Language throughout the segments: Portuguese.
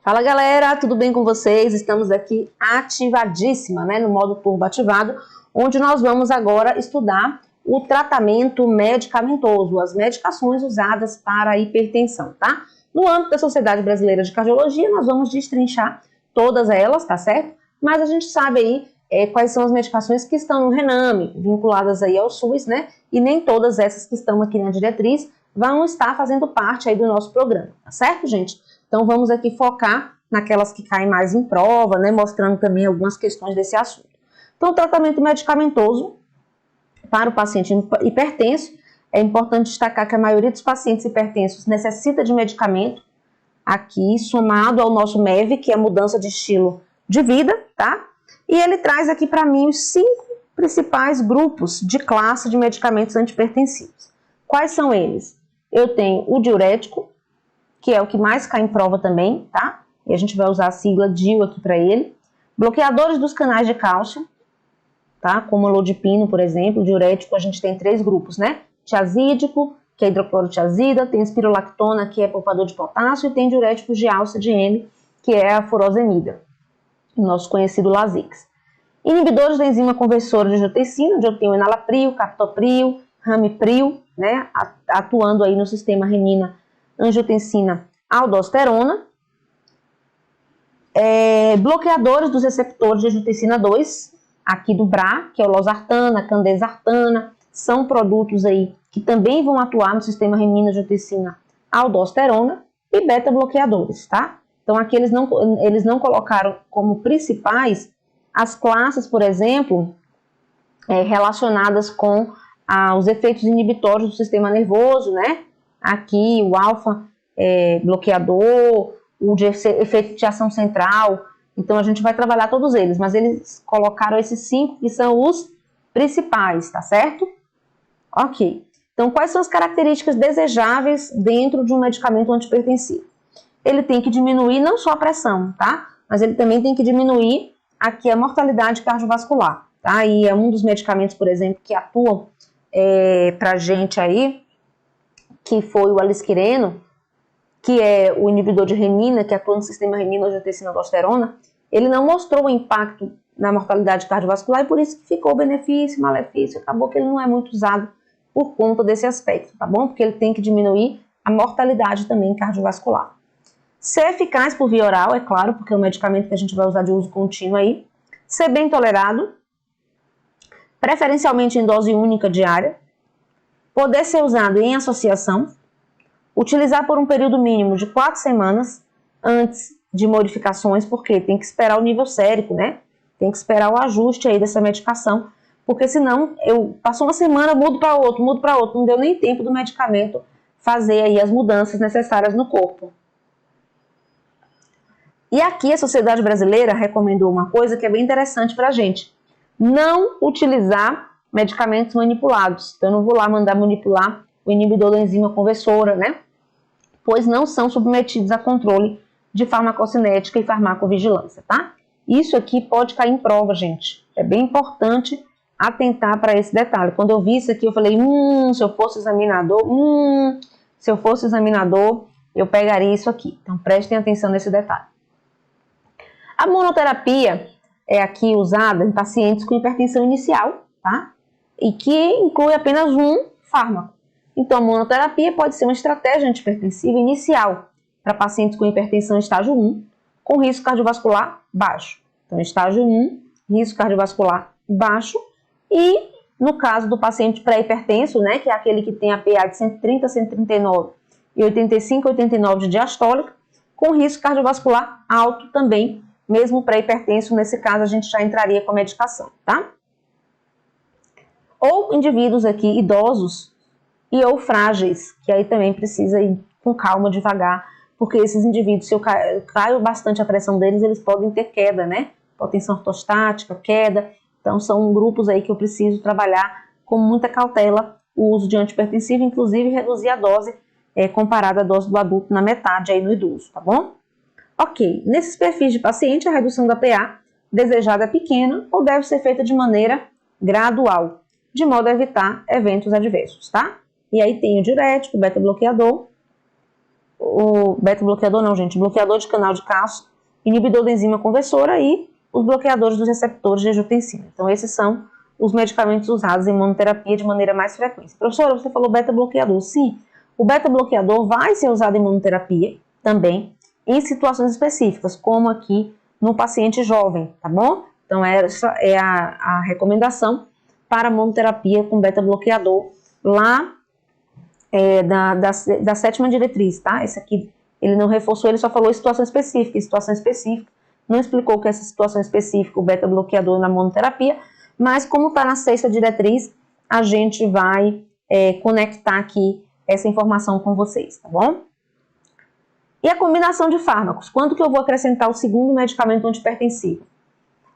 Fala galera, tudo bem com vocês? Estamos aqui ativadíssima, né, no modo turbo ativado, onde nós vamos agora estudar o tratamento medicamentoso, as medicações usadas para a hipertensão, tá? No âmbito da Sociedade Brasileira de Cardiologia, nós vamos destrinchar todas elas, tá certo? Mas a gente sabe aí quais são as medicações que estão no RENAME, vinculadas aí ao SUS, né? E nem todas essas que estão aqui na diretriz vão estar fazendo parte aí do nosso programa, tá certo, gente? Então vamos aqui focar naquelas que caem mais em prova, né? Mostrando também algumas questões desse assunto. Então, o tratamento medicamentoso para o paciente hipertenso, é importante destacar que a maioria dos pacientes hipertensos necessita de medicamento, aqui somado ao nosso MEV, que é mudança de estilo de vida, tá? E ele traz aqui para mim os 5 principais grupos de classe de medicamentos antihipertensivos. Quais são eles? Eu tenho o diurético, que é o que mais cai em prova também, tá? E a gente vai usar a sigla DIU aqui para ele. Bloqueadores dos canais de cálcio, tá? Como o lodipino, por exemplo. O diurético a gente tem 3 grupos, né? Tiazídico, que é hidroclorotiazida, tem espirolactona, que é poupador de potássio, e tem diuréticos de alça de N, que é a furosemida, o nosso conhecido Lasix. Inibidores da enzima conversora de angiotensina, onde eu tenho enalapril, captopril, ramipril, né? Atuando aí no sistema renina, angiotensina, aldosterona. Bloqueadores dos receptores de angiotensina 2, aqui do BRA, que é o losartana, candesartana, são produtos aí que também vão atuar no sistema renina, angiotensina, aldosterona, e beta-bloqueadores, tá? Então aqui eles não colocaram como principais as classes, por exemplo, relacionadas com os efeitos inibitórios do sistema nervoso, né? Aqui o alfa bloqueador, o de efeito de ação central. Então a gente vai trabalhar todos eles, mas eles colocaram esses 5 que são os principais, tá certo? Ok. Então quais são as características desejáveis dentro de um medicamento antihipertensivo? Ele tem que diminuir não só a pressão, tá? Mas ele também tem que diminuir aqui a mortalidade cardiovascular, tá? E é um dos medicamentos, por exemplo, que atuam pra gente aí, que foi o alisquireno, que é o inibidor de renina, que atua no sistema renina, angiotensina, aldosterona. Ele não mostrou o impacto na mortalidade cardiovascular e por isso que ficou benefício, malefício. Acabou que ele não é muito usado por conta desse aspecto, tá bom? Porque ele tem que diminuir a mortalidade também cardiovascular. Ser eficaz por via oral, é claro, porque é um medicamento que a gente vai usar de uso contínuo aí. Ser bem tolerado, preferencialmente em dose única diária. Poder ser usado em associação. Utilizar por um período mínimo de 4 semanas antes de modificações, porque tem que esperar o nível sérico, né? Tem que esperar o ajuste aí dessa medicação, porque senão passou uma semana, mudo para outro, não deu nem tempo do medicamento fazer aí as mudanças necessárias no corpo. E aqui a Sociedade Brasileira recomendou uma coisa que é bem interessante para a gente: não utilizar medicamentos manipulados. Então eu não vou lá mandar manipular o inibidor da enzima conversora, né? Pois não são submetidos a controle de farmacocinética e farmacovigilância, tá? Isso aqui pode cair em prova, gente. É bem importante atentar para esse detalhe. Quando eu vi isso aqui, eu falei, se eu fosse examinador, eu pegaria isso aqui. Então, prestem atenção nesse detalhe. A monoterapia é aqui usada em pacientes com hipertensão inicial, tá? E que inclui apenas um fármaco. Então, a monoterapia pode ser uma estratégia antihipertensiva inicial para pacientes com hipertensão estágio 1, com risco cardiovascular baixo. Então, estágio 1, risco cardiovascular baixo. E, no caso do paciente pré-hipertenso, né, que é aquele que tem a PA de 130, 139 e 85, 89 de diastólica, com risco cardiovascular alto também, mesmo pré-hipertenso, nesse caso a gente já entraria com a medicação, tá? Ou indivíduos aqui idosos ou frágeis, que aí também precisa ir com calma, devagar, porque esses indivíduos, se eu caio bastante a pressão deles, eles podem ter queda, né? Hipotensão ortostática, queda. Então são grupos aí que eu preciso trabalhar com muita cautela o uso de antihipertensivo, inclusive reduzir a dose comparada à dose do adulto na metade aí no idoso, tá bom? Ok, nesses perfis de paciente, a redução da PA desejada é pequena ou deve ser feita de maneira gradual, de modo a evitar eventos adversos, tá? E aí tem o diurético, o beta-bloqueador o beta-bloqueador não, gente, bloqueador de canal de cálcio, inibidor da enzima conversora e os bloqueadores dos receptores de angiotensina. Então, esses são os medicamentos usados em imunoterapia de maneira mais frequente. Professora, você falou beta-bloqueador. Sim, o beta-bloqueador vai ser usado em imunoterapia também, em situações específicas, como aqui no paciente jovem, tá bom? Então, essa é a recomendação para imunoterapia com beta-bloqueador lá da sétima diretriz, tá? Esse aqui, ele não reforçou, ele só falou situação específica. Situação específica, não explicou que essa situação específica, o beta-bloqueador na monoterapia, mas como está na sexta diretriz, a gente vai conectar aqui essa informação com vocês, tá bom? E a combinação de fármacos? Quando que eu vou acrescentar o segundo medicamento antihipertensivo?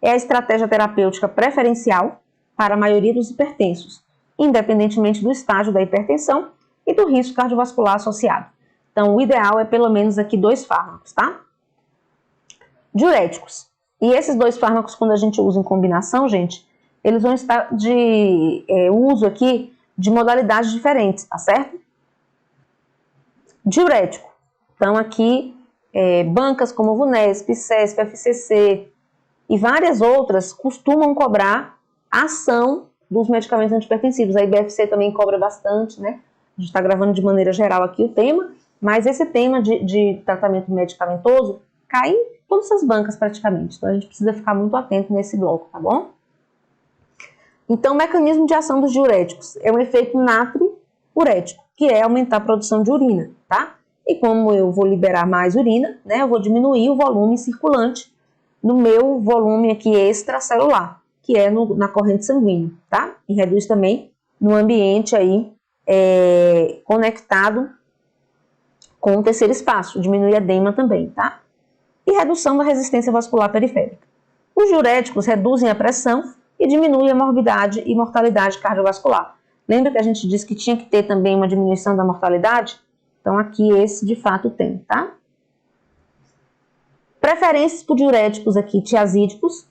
É a estratégia terapêutica preferencial para a maioria dos hipertensos, independentemente do estágio da hipertensão e do risco cardiovascular associado. Então, o ideal é pelo menos aqui 2 fármacos, tá? Diuréticos. E esses 2 fármacos, quando a gente usa em combinação, gente, eles vão estar de uso aqui de modalidades diferentes, tá certo? Diurético. Então, aqui, bancas como VUNESP, CESP, FCC e várias outras costumam cobrar a ação dos medicamentos antihipertensivos. A IBFC também cobra bastante, né? A gente está gravando de maneira geral aqui o tema, mas esse tema de tratamento medicamentoso cai em todas essas bancas praticamente. Então, a gente precisa ficar muito atento nesse bloco, tá bom? Então, o mecanismo de ação dos diuréticos é um efeito natriurético, que é aumentar a produção de urina, tá? E como eu vou liberar mais urina, né, eu vou diminuir o volume circulante no meu volume aqui extracelular, que é na corrente sanguínea, tá? E reduz também no ambiente aí conectado com o terceiro espaço, diminui edema também, tá? E redução da resistência vascular periférica. Os diuréticos reduzem a pressão e diminuem a morbidade e mortalidade cardiovascular. Lembra que a gente disse que tinha que ter também uma diminuição da mortalidade? Então, aqui esse de fato tem, tá? Preferências por diuréticos aqui, tiazídicos,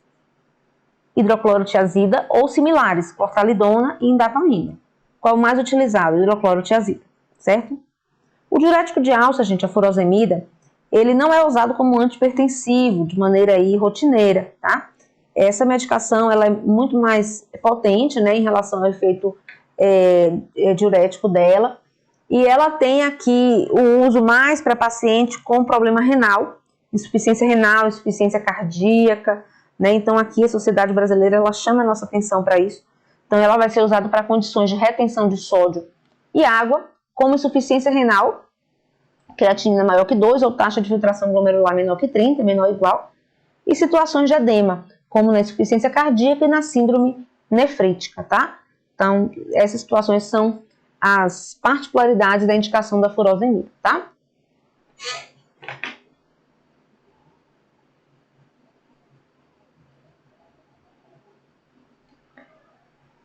hidroclorotiazida ou similares, clortalidona e indapamina. Qual o mais utilizado? Hidroclorotiazida, certo? O diurético de alça, gente, a furosemida, ele não é usado como antihipertensivo de maneira aí rotineira, tá? Essa medicação, ela é muito mais potente, né, em relação ao efeito diurético dela. E ela tem aqui o uso mais para paciente com problema renal, insuficiência cardíaca, né? Então aqui a Sociedade Brasileira, ela chama a nossa atenção para isso. Então ela vai ser usada para condições de retenção de sódio e água, como insuficiência renal, creatinina maior que 2 ou taxa de filtração glomerular menor que 30, menor ou igual, e situações de edema, como na insuficiência cardíaca e na síndrome nefrítica, tá? Então essas situações são as particularidades da indicação da furosemida, tá?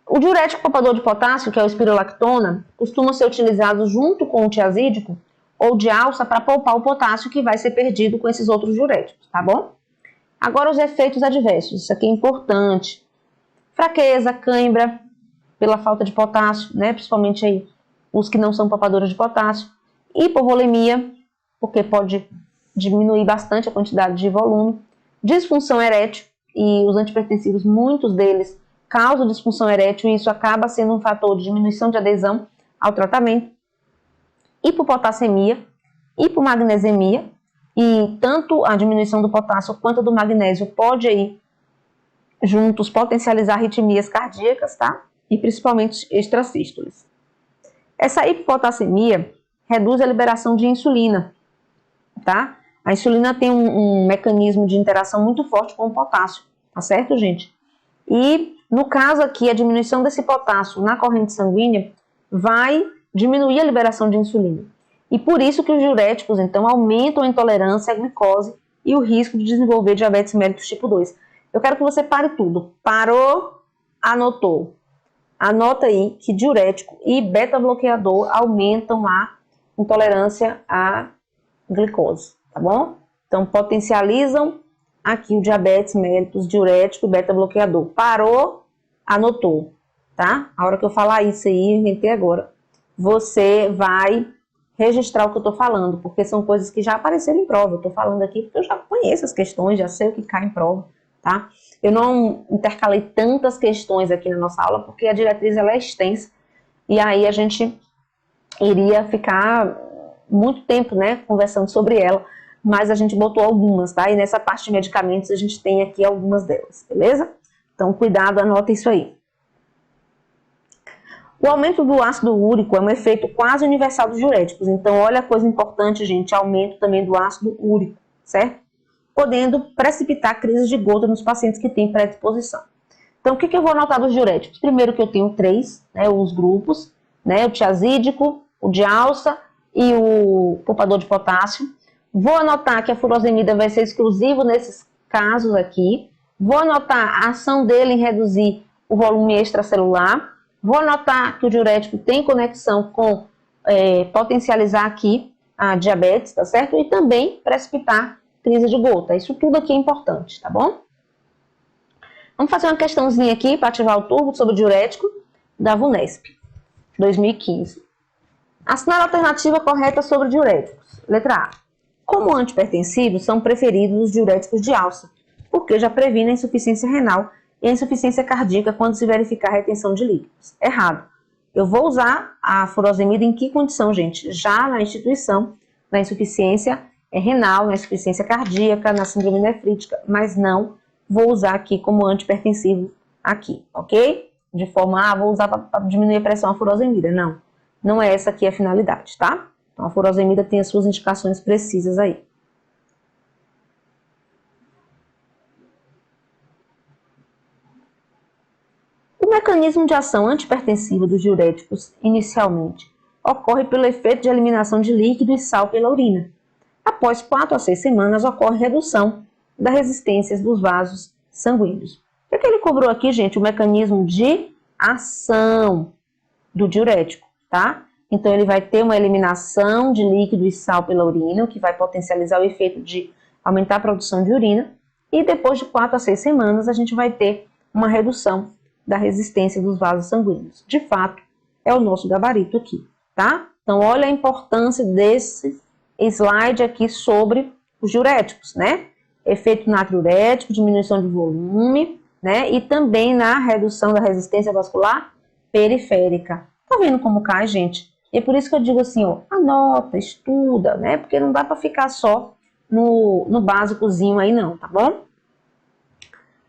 O diurético poupador de potássio, que é o espirolactona, costuma ser utilizado junto com o tiazídico ou de alça para poupar o potássio que vai ser perdido com esses outros diuréticos, tá bom? Agora os efeitos adversos, isso aqui é importante. Fraqueza, cãibra, pela falta de potássio, né? Principalmente aí os que não são poupadores de potássio. Hipovolemia, porque pode diminuir bastante a quantidade de volume. Disfunção erétil, e os antihipertensivos, muitos deles causam disfunção erétil, e isso acaba sendo um fator de diminuição de adesão ao tratamento. Hipopotassemia, hipomagnesemia, e tanto a diminuição do potássio quanto do magnésio pode aí juntos potencializar arritmias cardíacas, tá? E principalmente extrasístoles. Essa hipopotassemia reduz a liberação de insulina, tá? A insulina tem um mecanismo de interação muito forte com o potássio, tá certo, gente? E no caso aqui, a diminuição desse potássio na corrente sanguínea vai diminuir a liberação de insulina. E por isso que os diuréticos, então, aumentam a intolerância à glicose e o risco de desenvolver diabetes mellitus tipo 2. Eu quero que você pare tudo. Parou, anotou. Anota aí que diurético e beta-bloqueador aumentam a intolerância à glicose, tá bom? Então, potencializam aqui o diabetes mellitus, diurético e beta-bloqueador. Parou, anotou, tá? A hora que eu falar isso aí, inventei agora, você vai registrar o que eu estou falando, porque são coisas que já apareceram em prova. Eu estou falando aqui porque eu já conheço as questões, já sei o que cai em prova, tá? Eu não intercalei tantas questões aqui na nossa aula, porque a diretriz ela é extensa, e aí a gente iria ficar muito tempo, né, conversando sobre ela, mas a gente botou algumas, tá? E nessa parte de medicamentos a gente tem aqui algumas delas, beleza? Então, cuidado, anota isso aí. O aumento do ácido úrico é um efeito quase universal dos diuréticos. Então, olha a coisa importante, gente, aumento também do ácido úrico, certo? Podendo precipitar crises de gota nos pacientes que têm predisposição. Então, o que eu vou anotar dos diuréticos? Primeiro que eu tenho 3, né, os grupos, né, o tiazídico, o de alça e o poupador de potássio. Vou anotar que a furosemida vai ser exclusivo nesses casos aqui. Vou anotar a ação dele em reduzir o volume extracelular. Vou anotar que o diurético tem conexão com potencializar aqui a diabetes, tá certo? E também precipitar crise de gota. Isso tudo aqui é importante, tá bom? Vamos fazer uma questãozinha aqui para ativar o turbo sobre o diurético da VUNESP, 2015. Assinar a alternativa correta sobre diuréticos. Letra A. Como antipertensivos, são preferidos os diuréticos de alça, porque já previne a insuficiência renal e a insuficiência cardíaca quando se verificar a retenção de líquidos. Errado. Eu vou usar a furosemida em que condição, gente? Já na instituição, na insuficiência renal, na insuficiência cardíaca, na síndrome nefrítica, mas não vou usar aqui como antipertensivo aqui, ok? De forma, vou usar para diminuir a pressão a furosemida. Não, não é essa aqui a finalidade, tá? Então, a furosemida tem as suas indicações precisas aí. O mecanismo de ação antipertensiva dos diuréticos, inicialmente, ocorre pelo efeito de eliminação de líquido e sal pela urina. Após 4 a 6 semanas, ocorre redução da resistência dos vasos sanguíneos. O que ele cobrou aqui, gente? O mecanismo de ação do diurético, tá? Então, ele vai ter uma eliminação de líquido e sal pela urina, o que vai potencializar o efeito de aumentar a produção de urina. E depois de 4 a 6 semanas, a gente vai ter uma redução da resistência dos vasos sanguíneos. De fato, é o nosso gabarito aqui, tá? Então, olha a importância desse slide aqui sobre os diuréticos, né? Efeito natriurético, diminuição de volume, né? E também na redução da resistência vascular periférica. Tá vendo como cai, gente? E é por isso que eu digo assim, ó, anota, estuda, né? Porque não dá para ficar só no básicozinho aí não, tá bom?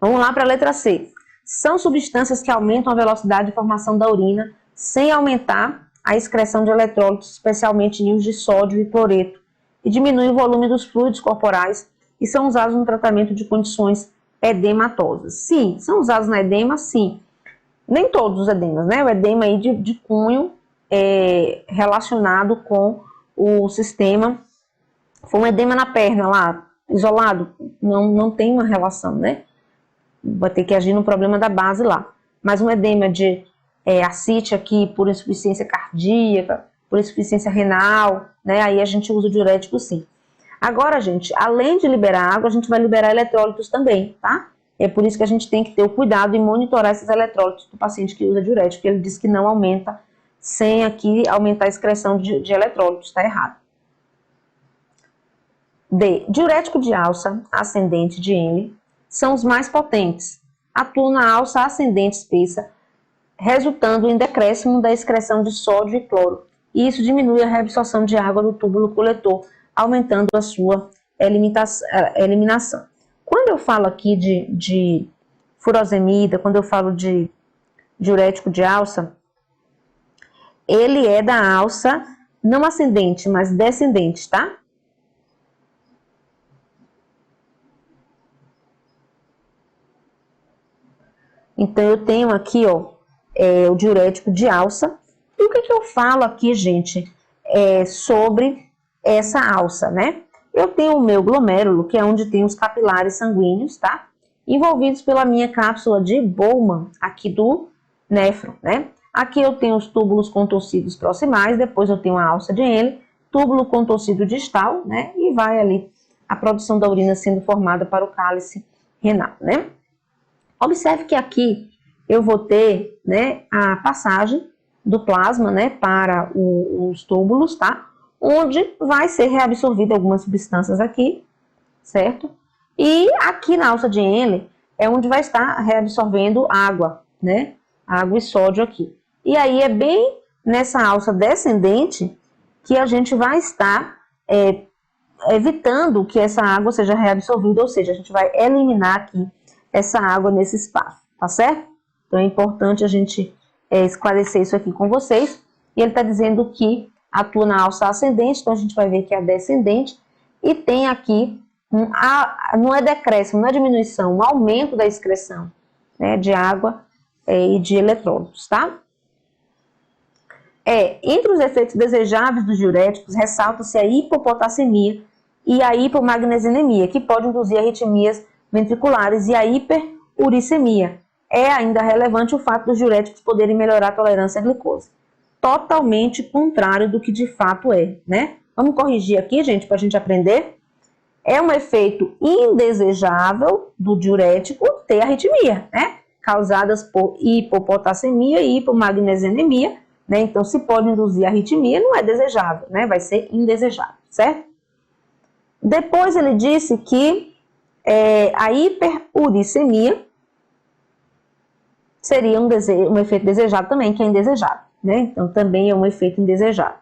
Vamos lá para a letra C. São substâncias que aumentam a velocidade de formação da urina sem aumentar a excreção de eletrólitos, especialmente íons de sódio e cloreto, e diminuem o volume dos fluidos corporais e são usados no tratamento de condições edematosas. Sim, são usados na edema, sim. Nem todos os edemas, né? O edema aí de cunho é relacionado com o sistema. Foi um edema na perna lá, isolado, não tem uma relação, né? Vai ter que agir no problema da base lá. Mas um edema de ascite aqui por insuficiência cardíaca, por insuficiência renal, né? Aí a gente usa o diurético sim. Agora, gente, além de liberar água, a gente vai liberar eletrólitos também, tá? É por isso que a gente tem que ter o cuidado em monitorar esses eletrólitos do paciente que usa diurético, porque ele diz que não aumenta sem aqui aumentar a excreção de eletrólitos, tá errado. D. Diurético de alça ascendente de N são os mais potentes. Atuam na alça ascendente espessa, resultando em decréscimo da excreção de sódio e cloro. E isso diminui a reabsorção de água do túbulo coletor, aumentando a sua eliminação. Quando eu falo aqui de furosemida, quando eu falo de diurético de alça, ele é da alça não ascendente, mas descendente, tá? Então, eu tenho aqui, ó, o diurético de alça. E o que eu falo aqui, gente, sobre essa alça, né? Eu tenho o meu glomérulo, que é onde tem os capilares sanguíneos, tá? Envolvidos pela minha cápsula de Bowman, aqui do néfron, né? Aqui eu tenho os túbulos contorcidos proximais, depois eu tenho a alça de Henle, túbulo contorcido distal, né? E vai ali a produção da urina sendo formada para o cálice renal, né? Observe que aqui eu vou ter, né, a passagem do plasma, né, para os túbulos, tá? onde vai ser reabsorvida algumas substâncias aqui, certo? E aqui na alça de Henle é onde vai estar reabsorvendo água, né? Água e sódio aqui. E aí é bem nessa alça descendente que a gente vai estar evitando que essa água seja reabsorvida, ou seja, a gente vai eliminar aqui essa água nesse espaço, tá certo? Então é importante a gente esclarecer isso aqui com vocês. E ele está dizendo que atua na alça ascendente, então a gente vai ver que é a descendente, e tem aqui, não é decréscimo, não é diminuição, um aumento da excreção, né, de água e de eletrólitos, tá? Entre os efeitos desejáveis dos diuréticos, ressalta-se a hipopotassemia e a hipomagnesemia, que pode induzir arritmias ventriculares, e a hiperuricemia. É ainda relevante o fato dos diuréticos poderem melhorar a tolerância à glicose. Totalmente contrário do que de fato é, né? Vamos corrigir aqui, gente, para a gente aprender. É um efeito indesejável do diurético ter arritmia, né? Causadas por hipopotassemia e hipomagnesemia, né? Então, se pode induzir arritmia, não é desejável, né? Vai ser indesejável, certo? Depois ele disse que a hiperuricemia seria um efeito desejado também, que é indesejável, né? Então, também é um efeito indesejável.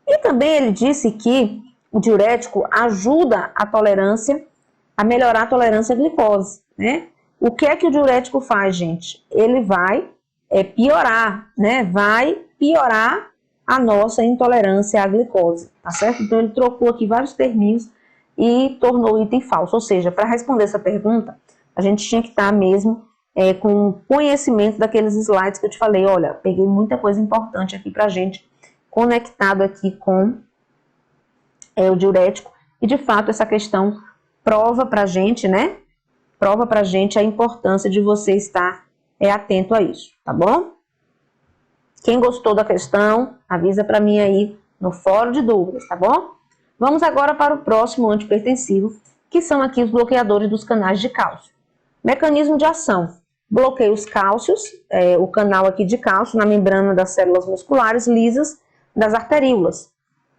E também ele disse que o diurético ajuda a melhorar a tolerância à glicose, né? O que é que o diurético faz, gente? Ele vai piorar, né? Vai piorar a nossa intolerância à glicose, tá certo? Então, ele trocou aqui vários terminhos e tornou o item falso. Ou seja, para responder essa pergunta, a gente tinha que estar mesmo com conhecimento daqueles slides que eu te falei. Olha, peguei muita coisa importante aqui pra gente, conectado aqui com o diurético. E, de fato, essa questão prova pra gente, né? Prova pra gente a importância de você estar atento a isso, tá bom? Quem gostou da questão, avisa pra mim aí no fórum de dúvidas, tá bom? Vamos agora para o próximo antipertensivo, que são aqui os bloqueadores dos canais de cálcio. Mecanismo de ação. Bloqueia os cálcios, o canal aqui de cálcio na membrana das células musculares lisas das arteríolas.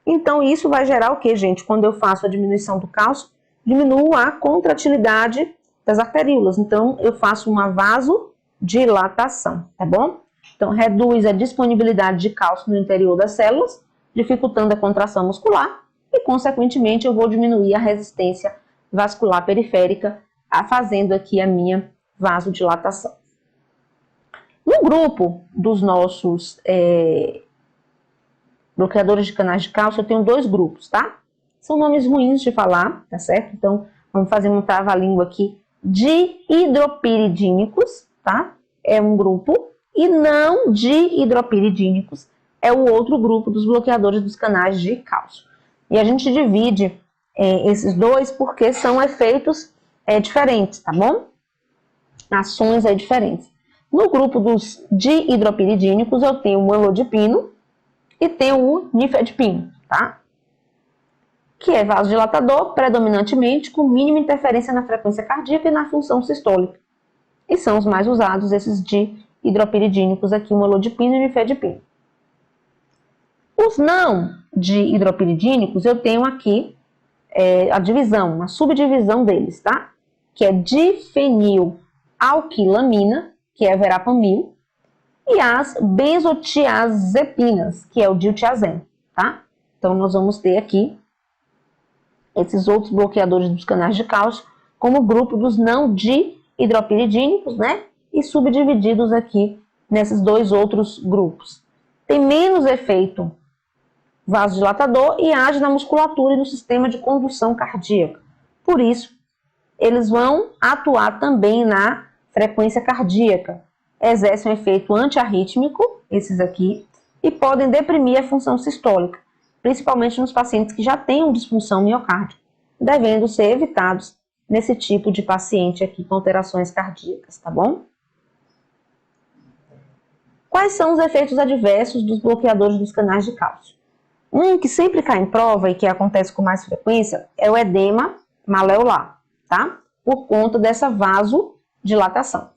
Então, isso vai gerar o que, gente? Quando eu faço a diminuição do cálcio, diminuo a contratilidade das arteríolas. Então, eu faço uma vasodilatação, tá bom? Então, reduz a disponibilidade de cálcio no interior das células, dificultando a contração muscular e, consequentemente, eu vou diminuir a resistência vascular periférica, fazendo aqui a minha vasodilatação. No grupo dos nossos bloqueadores de canais de cálcio, eu tenho dois grupos, tá? São nomes ruins de falar, tá certo? Então, vamos fazer um trava-língua aqui. Dihidropiridínicos, tá? É um grupo. E não dihidropiridínicos é o outro grupo dos bloqueadores dos canais de cálcio. E a gente divide esses dois porque são efeitos diferentes, tá bom? Ações diferentes. No grupo dos dihidropiridínicos, eu tenho o amlodipino e tenho o nifedipino, tá? Que é vasodilatador, predominantemente com mínima interferência na frequência cardíaca e na função sistólica. E são os mais usados, esses dihidropiridínicos aqui, o amlodipino e o nifedipino. Os não dihidropiridínicos, eu tenho aqui a divisão, a subdivisão deles, tá? Que é difenilalquilamina, que é a verapamil, e as benzotiazepinas, que é o diltiazem, tá? Então, nós vamos ter aqui esses outros bloqueadores dos canais de cálcio como grupo dos não dihidropiridínicos, né? E subdivididos aqui nesses dois outros grupos. Tem menos efeito vasodilatador e age na musculatura e no sistema de condução cardíaca. Por isso, eles vão atuar também na frequência cardíaca. Exercem um efeito antiarrítmico, esses aqui, e podem deprimir a função sistólica, principalmente nos pacientes que já tenham disfunção miocárdica, devendo ser evitados nesse tipo de paciente aqui com alterações cardíacas, tá bom? Quais são os efeitos adversos dos bloqueadores dos canais de cálcio? Um que sempre cai em prova e que acontece com mais frequência é o edema maleolar, tá? Por conta dessa vasodilatação.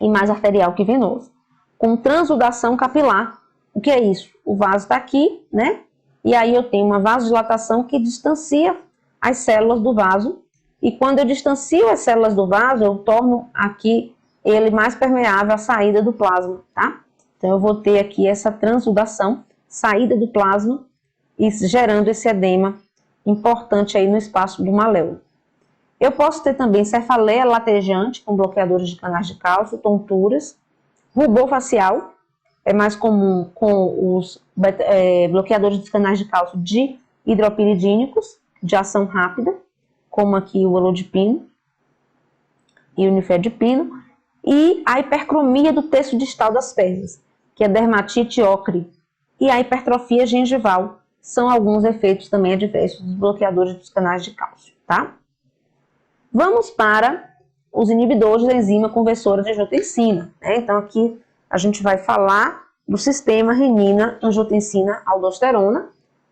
E mais arterial que venoso. Com transudação capilar. O que é isso? O vaso está aqui, né? e aí eu tenho uma vasodilatação que distancia as células do vaso, e quando eu distancio as células do vaso, eu torno aqui ele mais permeável à saída do plasma, tá? Então eu vou ter aqui essa transsudação, saída do plasma, e gerando esse edema importante aí no espaço do maléolo. Eu posso ter também cefaleia latejante, com bloqueadores de canais de cálcio, tonturas, rubor facial, é mais comum com os bloqueadores dos canais de cálcio de hidropiridínicos, de ação rápida, como aqui o olodipino e o nifedipino, e a hipercromia do terço distal das pernas, que é dermatite ocre, e a hipertrofia gengival, são alguns efeitos também adversos dos bloqueadores dos canais de cálcio, tá? Vamos para os inibidores da enzima conversora de angiotensina, né? Então aqui a gente vai falar do sistema renina-angiotensina-aldosterona,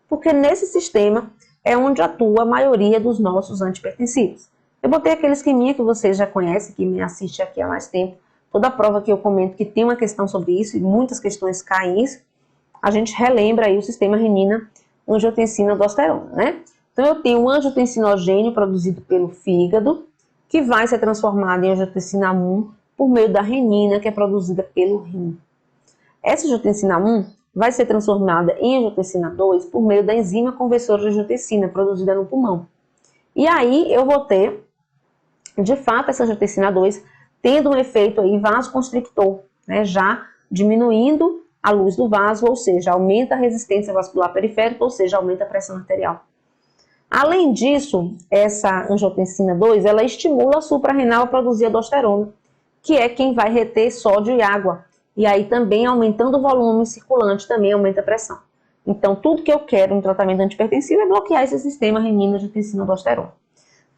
porque nesse sistema é onde atua a maioria dos nossos antipertensivos. Eu botei aquele esqueminha que vocês já conhecem, que me assiste aqui há mais tempo. Toda prova que eu comento que tem uma questão sobre isso, e muitas questões caem nisso, a gente relembra aí o sistema renina-angiotensina-aldosterona, né? Então eu tenho um angiotensinogênio produzido pelo fígado, que vai ser transformado em angiotensina 1 por meio da renina, que é produzida pelo rim. Essa angiotensina 1 vai ser transformada em angiotensina 2 por meio da enzima conversora de angiotensina, produzida no pulmão. E aí eu vou ter, de fato, essa angiotensina 2 tendo um efeito aí vasoconstrictor, né, já diminuindo a luz do vaso, ou seja, aumenta a resistência vascular periférica, ou seja, aumenta a pressão arterial. Além disso, essa angiotensina 2, ela estimula a suprarrenal a produzir aldosterona, que é quem vai reter sódio e água. E aí também aumentando o volume circulante, também aumenta a pressão. Então, tudo que eu quero no tratamento antipertensivo é bloquear esse sistema renina-angiotensina-aldosterona.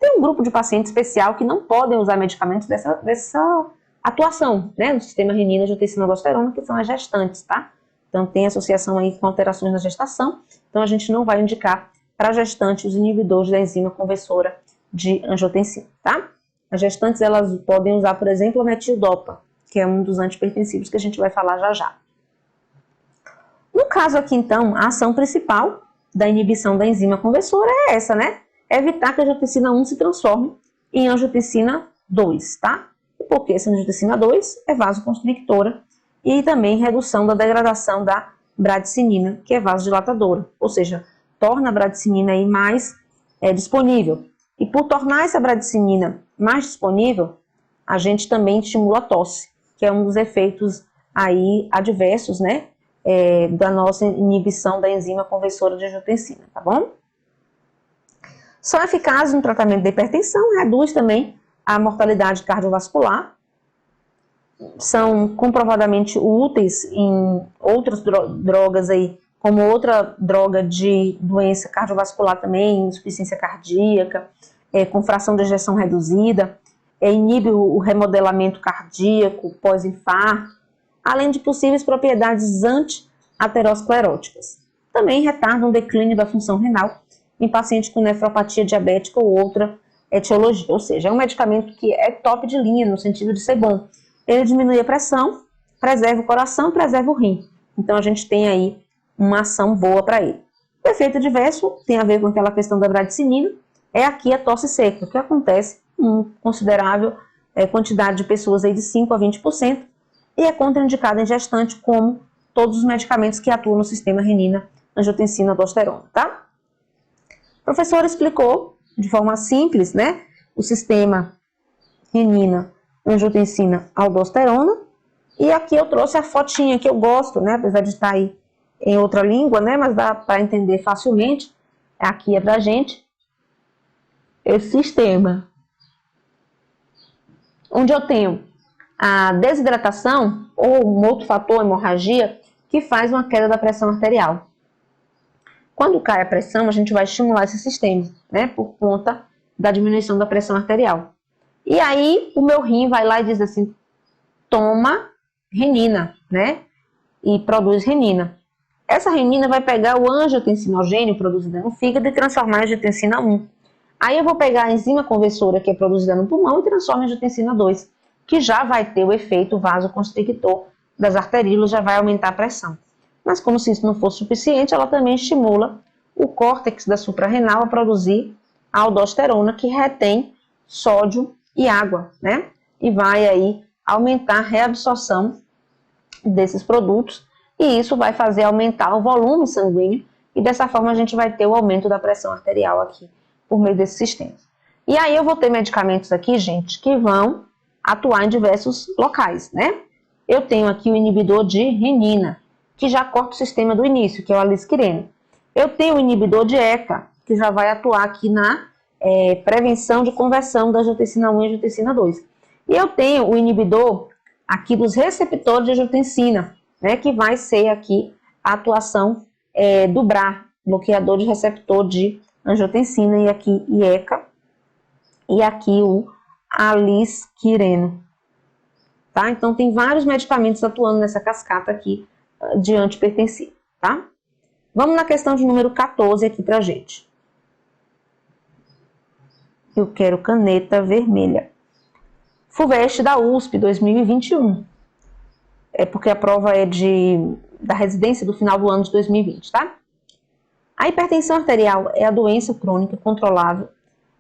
Tem um grupo de pacientes especial que não podem usar medicamentos dessa atuação, né, no sistema renina-angiotensina-aldosterona, que são as gestantes, tá? Então, tem associação aí com alterações na gestação, então a gente não vai indicar para gestantes os inibidores da enzima conversora de angiotensina, tá? As gestantes, elas podem usar, por exemplo, a metildopa, que é um dos antipertensivos que a gente vai falar já já. No caso aqui, então, a ação principal da inibição da enzima conversora é essa, né? É evitar que a angiotensina 1 se transforme em angiotensina 2, tá? E porque essa angiotensina 2 é vasoconstrictora e também redução da degradação da bradicinina, que é vasodilatadora, ou seja, torna a bradicinina aí mais disponível. E por tornar essa bradicinina mais disponível, a gente também estimula a tosse, que é um dos efeitos aí adversos, né, da nossa inibição da enzima conversora de angiotensina, tá bom? São eficazes no tratamento da hipertensão, reduz também a mortalidade cardiovascular, são comprovadamente úteis em outras drogas aí, como outra droga de doença cardiovascular também, insuficiência cardíaca, com fração de ejeção reduzida, inibe o remodelamento cardíaco pós-infarto, além de possíveis propriedades anti-ateroscleróticas. Também retardam o declínio da função renal em paciente com nefropatia diabética ou outra etiologia, ou seja, é um medicamento que é top de linha no sentido de ser bom. Ele diminui a pressão, preserva o coração, preserva o rim. Então a gente tem aí uma ação boa para ele. O efeito adverso tem a ver com aquela questão da bradicinina, é aqui a tosse seca, que acontece em considerável quantidade de pessoas aí de 5 a 20%, e é contraindicada em gestante, como todos os medicamentos que atuam no sistema renina-angiotensina-aldosterona, tá? O professor explicou de forma simples, né, o sistema renina-angiotensina-aldosterona, e aqui eu trouxe a fotinha que eu gosto, né, apesar de estar aí em outra língua, né, mas dá para entender facilmente. Aqui é pra gente esse sistema, onde eu tenho a desidratação ou um outro fator, hemorragia, que faz uma queda da pressão arterial. Quando cai a pressão, a gente vai estimular esse sistema, né, por conta da diminuição da pressão arterial. E aí o meu rim vai lá e diz assim, toma renina, né, e produz renina. Essa renina vai pegar o angiotensinogênio produzido no fígado e transformar em angiotensina 1. Aí eu vou pegar a enzima conversora que é produzida no pulmão e transforma em angiotensina 2, que já vai ter o efeito vasoconstrictor das arteríolas, já vai aumentar a pressão. Mas como se isso não fosse suficiente, ela também estimula o córtex da suprarrenal a produzir a aldosterona, que retém sódio e água, né? E vai aí aumentar a reabsorção desses produtos, e isso vai fazer aumentar o volume sanguíneo, e dessa forma a gente vai ter o aumento da pressão arterial aqui, por meio desse sistema. E aí eu vou ter medicamentos aqui, gente, que vão atuar em diversos locais, né? Eu tenho aqui o inibidor de renina, que já corta o sistema do início, que é o alisquireno. Eu tenho o inibidor de ECA, que já vai atuar aqui na prevenção de conversão da angiotensina 1 e angiotensina 2. E eu tenho o inibidor aqui dos receptores de angiotensina, né, que vai ser aqui a atuação do BRA, bloqueador de receptor de angiotensina, e aqui IECA, e aqui o alisquireno. Tá? Então, tem vários medicamentos atuando nessa cascata aqui de antihipertensivo, tá? Vamos na questão de número 14 aqui pra gente. Eu quero caneta vermelha. FUVEST da USP 2021. É porque a prova é da residência do final do ano de 2020, tá? A hipertensão arterial é a doença crônica controlável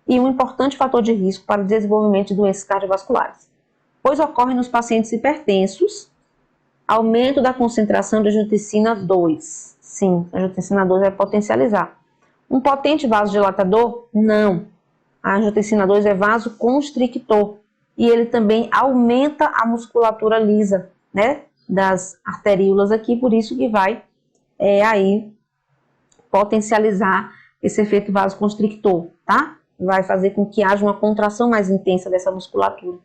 e um importante fator de risco para o desenvolvimento de doenças cardiovasculares, pois ocorre nos pacientes hipertensos aumento da concentração de angiotensina 2. Sim, a angiotensina 2 vai potencializar. Um potente vasodilatador? Não. A angiotensina 2 é vasoconstrictor e ele também aumenta a musculatura lisa, né, das arteríolas aqui, por isso que vai aí potencializar esse efeito vasoconstrictor, tá? Vai fazer com que haja uma contração mais intensa dessa musculatura.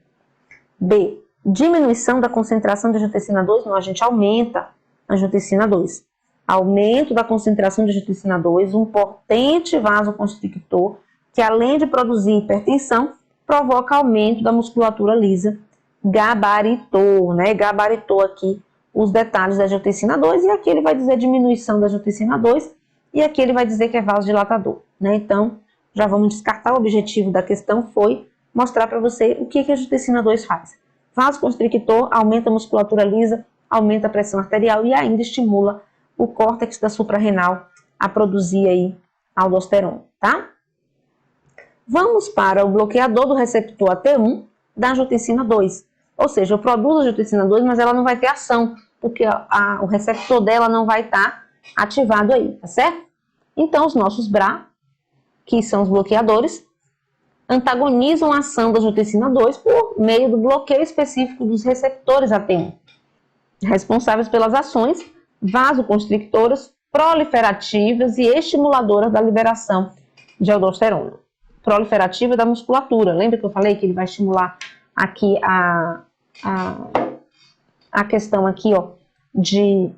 B. Diminuição da concentração de angiotensina 2, não, a gente aumenta a angiotensina 2. Aumento da concentração de angiotensina 2, um potente vasoconstrictor, que além de produzir hipertensão, provoca aumento da musculatura lisa. Gabaritou, né? Gabaritou aqui os detalhes da angiotensina 2, e aqui ele vai dizer diminuição da angiotensina 2, e aqui ele vai dizer que é vasodilatador, né? Então, já vamos descartar. O objetivo da questão foi mostrar para você o que a angiotensina 2 faz. Vasoconstrictor, aumenta a musculatura lisa, aumenta a pressão arterial e ainda estimula o córtex da suprarrenal a produzir aí aldosterona, tá? Vamos para o bloqueador do receptor AT1 da angiotensina 2. Ou seja, eu produzo a angiotensina 2, mas ela não vai ter ação, porque o receptor dela não vai estar ativado aí, tá certo? Então, os nossos BRA, que são os bloqueadores, antagonizam a ação da angiotensina 2 por meio do bloqueio específico dos receptores AT1, responsáveis pelas ações vasoconstrictoras, proliferativas e estimuladoras da liberação de aldosterona. Proliferativa da musculatura. Lembra que eu falei que ele vai estimular aqui a questão aqui, ó, de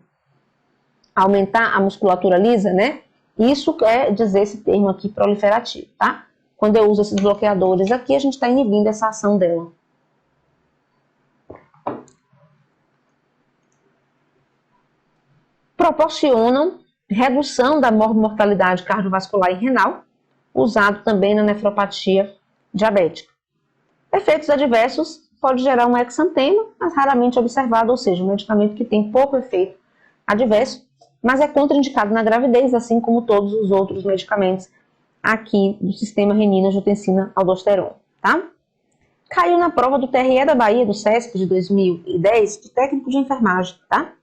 aumentar a musculatura lisa, né? Isso quer dizer esse termo aqui, proliferativo, tá? Quando eu uso esses bloqueadores aqui, a gente está inibindo essa ação dela. Proporcionam redução da morbimortalidade cardiovascular e renal, usado também na nefropatia diabética. Efeitos adversos pode gerar um exantema, mas raramente observado, ou seja, um medicamento que tem pouco efeito adverso, mas é contraindicado na gravidez, assim como todos os outros medicamentos aqui do sistema renina, angiotensina, aldosterona, tá? Caiu na prova do TRE da Bahia, do CESP de 2010, de técnico de enfermagem, tá?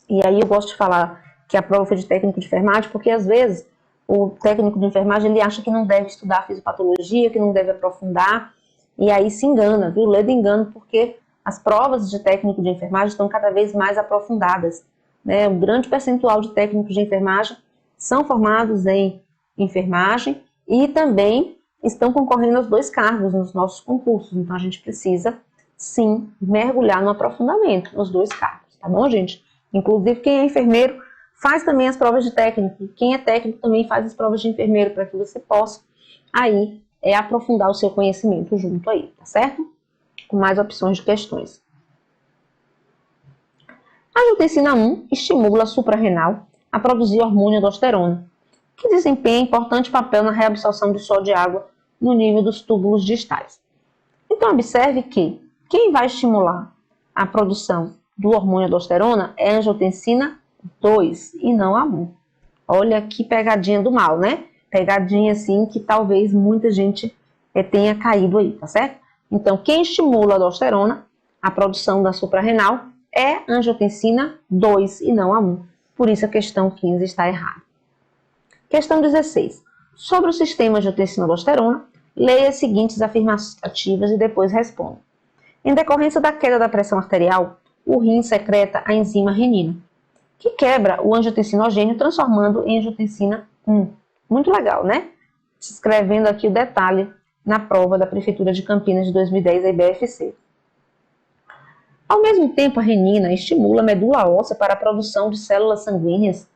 E aí eu gosto de falar que a prova foi de técnico de enfermagem, porque às vezes o técnico de enfermagem ele acha que não deve estudar fisiopatologia, que não deve aprofundar, e aí se engana, viu? Lê de engano, porque as provas de técnico de enfermagem estão cada vez mais aprofundadas, né? Um grande percentual de técnicos de enfermagem são formados em enfermagem e também estão concorrendo aos 2 cargos nos nossos concursos. Então, a gente precisa, sim, mergulhar no aprofundamento nos 2 cargos, tá bom, gente? Inclusive, quem é enfermeiro faz também as provas de técnico. Quem é técnico também faz as provas de enfermeiro, para que você possa aí aprofundar o seu conhecimento junto aí, tá certo? Com mais opções de questões. A angiotensina 1 estimula a suprarrenal a produzir hormônio aldosterona, que desempenha importante papel na reabsorção de sódio e água no nível dos túbulos distais. Então, observe que quem vai estimular a produção do hormônio aldosterona é a angiotensina 2 e não a 1. Olha que pegadinha do mal, né? Pegadinha assim que talvez muita gente tenha caído aí, tá certo? Então, quem estimula a aldosterona, a produção da suprarrenal, é a angiotensina 2 e não a 1. Por isso a questão 15 está errada. Questão 16. Sobre o sistema angiotensina-aldosterona, leia as seguintes afirmativas e depois responda. Em decorrência da queda da pressão arterial, o rim secreta a enzima renina, que quebra o angiotensinogênio transformando em angiotensina 1. Muito legal, né? Escrevendo aqui o detalhe na prova da Prefeitura de Campinas de 2010, a IBFC. Ao mesmo tempo, a renina estimula a medula óssea para a produção de células sanguíneas. O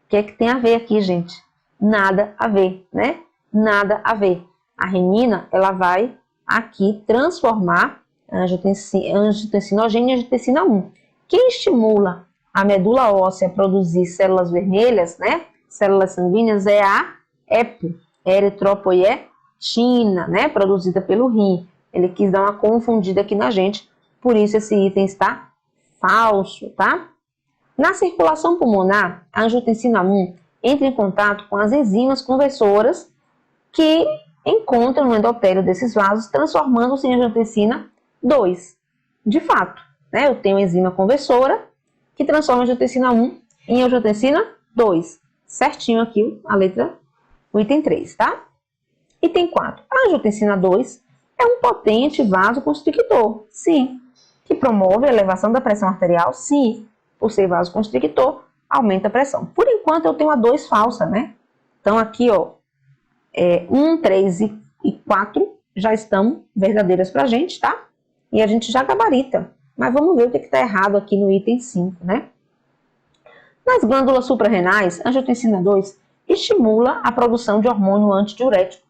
que é que tem a ver aqui, gente? Nada a ver, né? Nada a ver. A renina, ela vai aqui transformar a angiotensinogênio em angiotensina 1. Quem estimula a medula óssea a produzir células vermelhas, né? Células sanguíneas, é a EPO, eritropoietina, né? Produzida pelo rim. Ele quis dar uma confundida aqui na gente, por isso esse item está falso, tá? Na circulação pulmonar, a angiotensina 1 entra em contato com as enzimas conversoras que encontram no endotélio desses vasos, transformando-se em angiotensina 2. De fato, né? Eu tenho a enzima conversora que transforma a angiotensina 1 em angiotensina 2. Certinho aqui a letra, o item 3, tá? Item 4. A angiotensina 2 é um potente vasoconstrictor, sim. Que promove a elevação da pressão arterial, sim. Por ser vasoconstrictor, aumenta a pressão. Por enquanto eu tenho a 2 falsa, né? Então aqui, ó, 1, 3 e 4 já estão verdadeiras pra gente, tá? E a gente já gabarita. Mas vamos ver o que está errado aqui no item 5, né? Nas glândulas suprarrenais, a angiotensina 2 estimula a produção de hormônio antidiurético.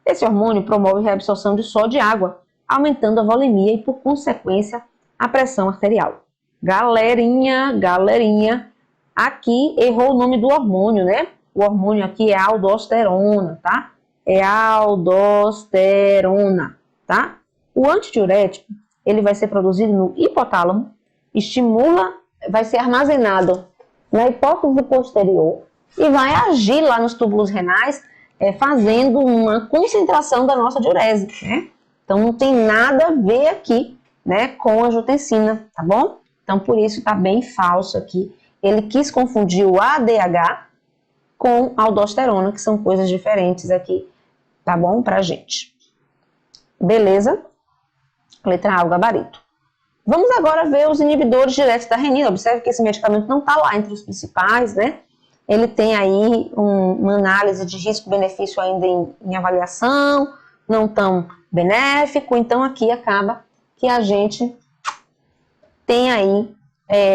Esse hormônio promove a reabsorção de sódio e água, aumentando a volemia e, por consequência, a pressão arterial. Galerinha, aqui errou o nome do hormônio, né? O hormônio aqui é a aldosterona, tá? É a aldosterona, tá? O antidiurético, ele vai ser produzido no hipotálamo, estimula, vai ser armazenado na hipófise posterior e vai agir lá nos túbulos renais, fazendo uma concentração da nossa diurese, né? Então não tem nada a ver aqui, né, com a angiotensina, tá bom? Então por isso está bem falso aqui. Ele quis confundir o ADH com a aldosterona, que são coisas diferentes aqui, tá bom? Pra gente. Beleza? Letra A, o gabarito. Vamos agora ver os inibidores diretos da renina. Observe que esse medicamento não está lá entre os principais, né? Ele tem aí uma análise de risco-benefício ainda em avaliação, não tão benéfico, então aqui acaba que a gente tem aí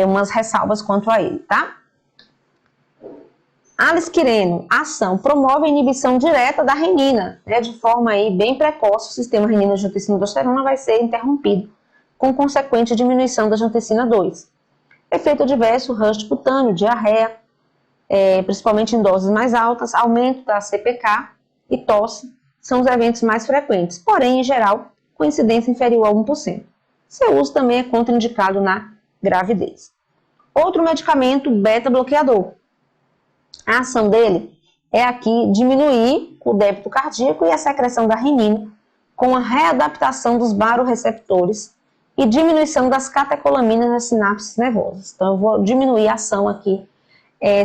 umas ressalvas quanto a ele, tá? Alisquireno, ação, promove a inibição direta da renina, né? De forma aí bem precoce, o sistema renina-angiotensina-aldosterona vai ser interrompido, com consequente diminuição da angiotensina 2. Efeito adverso, rush cutâneo, diarreia, principalmente em doses mais altas, aumento da CPK e tosse são os eventos mais frequentes, porém, em geral, com incidência inferior a 1%. Seu uso também é contraindicado na gravidez. Outro medicamento, beta-bloqueador. A ação dele é aqui diminuir o débito cardíaco e a secreção da renina com a readaptação dos baroreceptores e diminuição das catecolaminas nas sinapses nervosas. Então, eu vou diminuir a ação aqui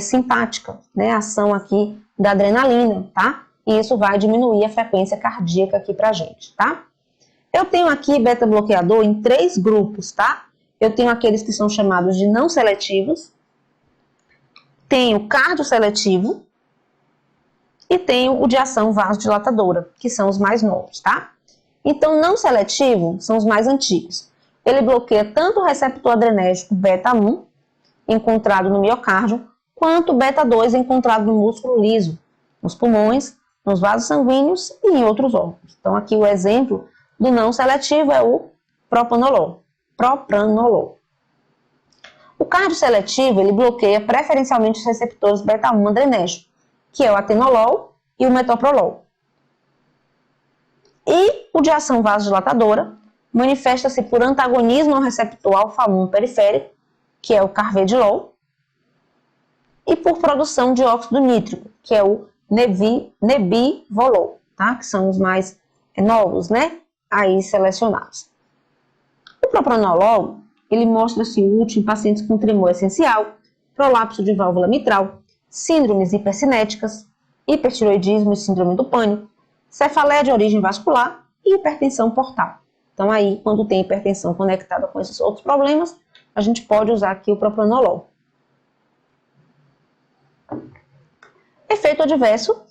simpática, né? A ação aqui da adrenalina, tá? E isso vai diminuir a frequência cardíaca aqui pra gente, tá? Eu tenho aqui beta-bloqueador em 3 grupos, tá? Eu tenho aqueles que são chamados de não seletivos, tenho cardioseletivo e tenho o de ação vasodilatadora, que são os mais novos, tá? Então, não seletivo são os mais antigos. Ele bloqueia tanto o receptor adrenérgico beta-1, encontrado no miocárdio, quanto o beta-2 encontrado no músculo liso, nos pulmões, nos vasos sanguíneos e em outros órgãos. Então, aqui o exemplo do não seletivo é o propranolol. O cardioseletivo, ele bloqueia preferencialmente os receptores beta-1 adrenérgico, que é o atenolol e o metoprolol. E o de ação vasodilatadora manifesta-se por antagonismo ao receptor alfa-1 periférico, que é o carvedilol, e por produção de óxido nítrico, que é o nebivolol, tá? Que são os mais novos, né? Aí selecionados. O propranolol, ele mostra-se útil em pacientes com tremor essencial, prolapso de válvula mitral, síndromes hipercinéticas, hipertiroidismo e síndrome do pânico, cefaleia de origem vascular e hipertensão portal. Então aí, quando tem hipertensão conectada com esses outros problemas, a gente pode usar aqui o propranolol. Efeito adverso,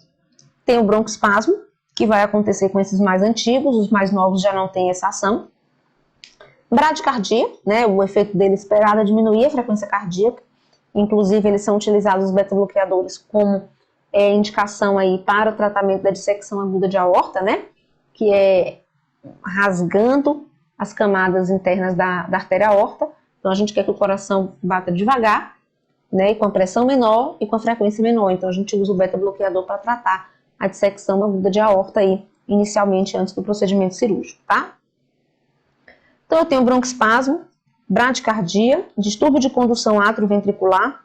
tem o broncoespasmo, que vai acontecer com esses mais antigos, os mais novos já não têm essa ação. Bradicardia, né, o efeito dele esperado é diminuir a frequência cardíaca, inclusive eles são utilizados os beta-bloqueadores como indicação aí para o tratamento da dissecção aguda de aorta, né, que é rasgando as camadas internas da artéria aorta. Então a gente quer que o coração bata devagar, né, e com a pressão menor e com a frequência menor. Então a gente usa o beta-bloqueador para tratar a dissecção aguda de aorta aí, inicialmente antes do procedimento cirúrgico, tá? Então eu tenho broncoespasmo, bradicardia, distúrbio de condução atrioventricular,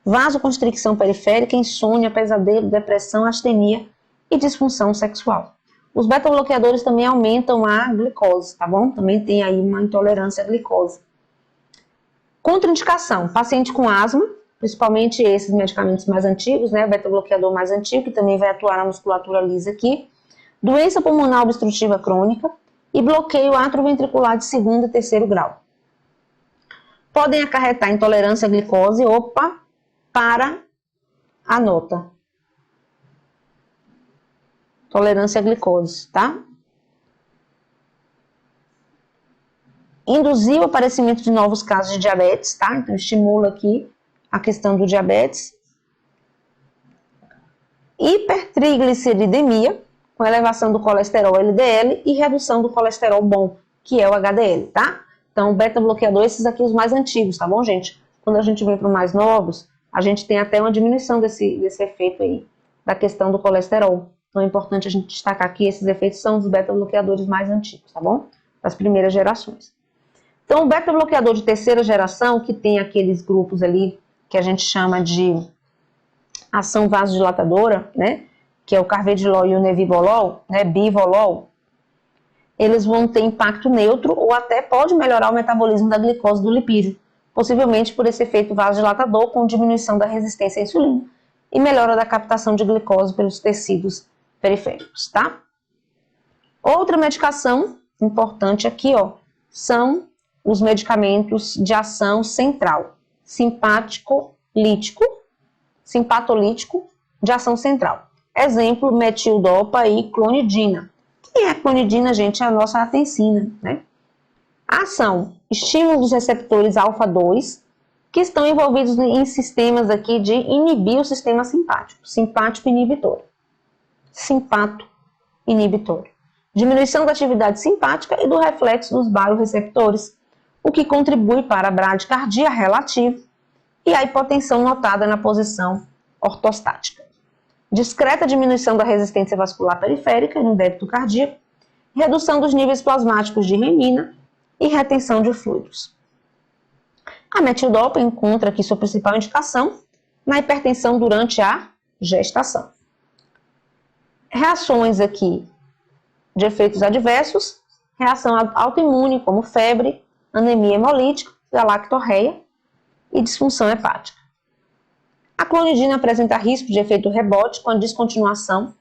vasoconstricção periférica, insônia, pesadelo, depressão, astenia e disfunção sexual. Os beta-bloqueadores também aumentam a glicose, tá bom? Também tem aí uma intolerância à glicose. Contraindicação, paciente com asma, principalmente esses medicamentos mais antigos, né? O beta-bloqueador mais antigo, que também vai atuar na musculatura lisa aqui. Doença pulmonar obstrutiva crônica e bloqueio atrioventricular de 2º e 3º grau. Podem acarretar intolerância à glicose, para a nota. Tolerância à glicose, tá? Induzir o aparecimento de novos casos de diabetes, tá? Então, estimula aqui a questão do diabetes. Hipertrigliceridemia, com elevação do colesterol LDL e redução do colesterol bom, que é o HDL, tá? Então, beta-bloqueador, esses aqui os mais antigos, tá bom, gente? Quando a gente vem para os mais novos, a gente tem até uma diminuição desse efeito aí, da questão do colesterol. Então, é importante a gente destacar que esses efeitos são os beta-bloqueadores mais antigos, tá bom? Das primeiras gerações. Então, o beta-bloqueador de 3ª geração, que tem aqueles grupos ali que a gente chama de ação vasodilatadora, né? Que é o carvedilol e o nebivolol, né? Bivolol, eles vão ter impacto neutro ou até pode melhorar o metabolismo da glicose do lipídio, possivelmente por esse efeito vasodilatador com diminuição da resistência à insulina e melhora da captação de glicose pelos tecidos periféricos, tá? Outra medicação importante aqui, ó, são os medicamentos de ação central, simpatolítico de ação central. Exemplo, metildopa e clonidina. Quem é a clonidina, gente? É a nossa atensina, né? A ação, estímulo dos receptores alfa-2, que estão envolvidos em sistemas aqui de inibir o sistema simpático, simpático inibitório. Simpato inibitório. Diminuição da atividade simpática e do reflexo dos baroreceptores, o que contribui para a bradicardia relativa e a hipotensão notada na posição ortostática. Discreta diminuição da resistência vascular periférica no débito cardíaco, redução dos níveis plasmáticos de renina e retenção de fluidos. A metildopa encontra aqui sua principal indicação na hipertensão durante a gestação. Reações aqui de efeitos adversos, reação autoimune como febre, anemia hemolítica, galactorreia e disfunção hepática. A clonidina apresenta risco de efeito rebote com a descontinuação,